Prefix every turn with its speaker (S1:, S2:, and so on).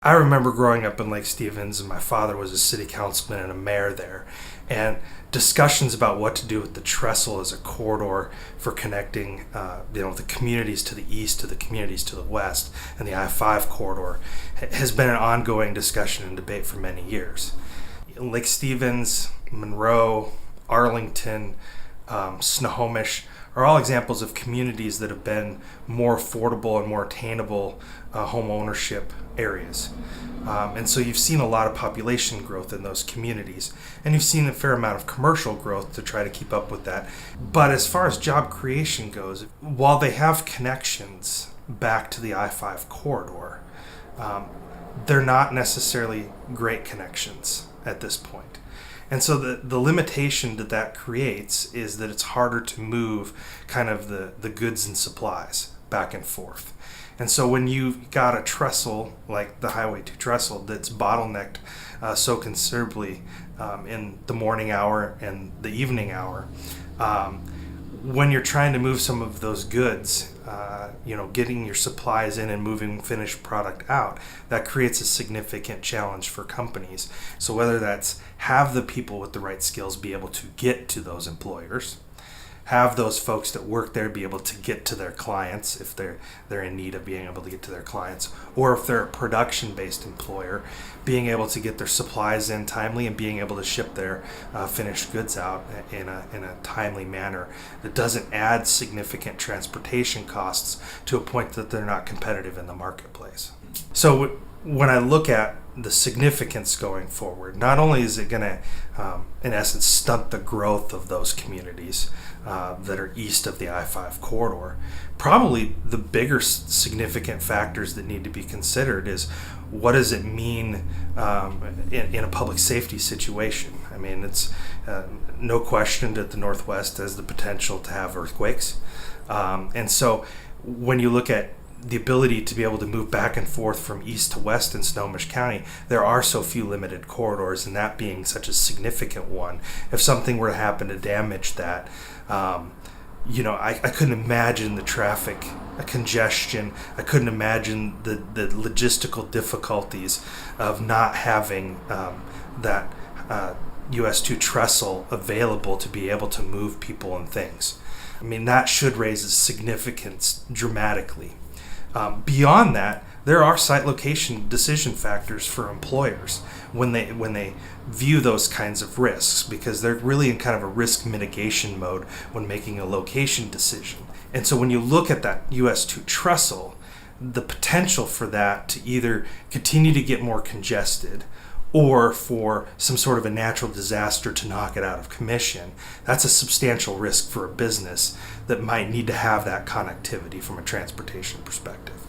S1: I remember growing up in Lake Stevens, and my father was a city councilman and a mayor there, and discussions about what to do with the Trestle as a corridor for connecting the communities to the east to the communities to the west, and the I-5 corridor has been an ongoing discussion and debate for many years. Lake Stevens, Monroe, Arlington, Snohomish are all examples of communities that have been more affordable and more attainable home ownership areas. And so you've seen a lot of population growth in those communities, and you've seen a fair amount of commercial growth to try to keep up with that. But as far as job creation goes, while they have connections back to the I-5 corridor, they're not necessarily great connections at this point. And so the limitation that creates is that it's harder to move kind of the goods and supplies back and forth. And so when you've got a trestle like the Highway 2 trestle that's bottlenecked so considerably in the morning hour and the evening hour, when you're trying to move some of those goods, getting your supplies in and moving finished product out, that creates a significant challenge for companies. So whether that's have the people with the right skills be able to get to those employers, have those folks that work there be able to get to their clients if they're in need of being able to get to their clients, or if they're a production-based employer, being able to get their supplies in timely and being able to ship their finished goods out in a timely manner that doesn't add significant transportation costs to a point that they're not competitive in the marketplace. So when I look at the significance going forward, not only is it going to, in essence, stunt the growth of those communities that are east of the I-5 corridor, probably the bigger significant factors that need to be considered is what does it mean in a public safety situation? I mean, it's no question that the Northwest has the potential to have earthquakes. And so when you look at the ability to be able to move back and forth from east to west in Snohomish County, there are so few limited corridors, and that being such a significant one. If something were to happen to damage that, I couldn't imagine the traffic congestion. I couldn't imagine the logistical difficulties of not having that US 2 trestle available to be able to move people and things. I mean, that should raise its significance dramatically. Beyond that, there are site location decision factors for employers when they view those kinds of risks, because they're really in kind of a risk mitigation mode when making a location decision. And so when you look at that US 2 trestle, the potential for that to either continue to get more congested or for some sort of a natural disaster to knock it out of commission, that's a substantial risk for a business that might need to have that connectivity from a transportation perspective.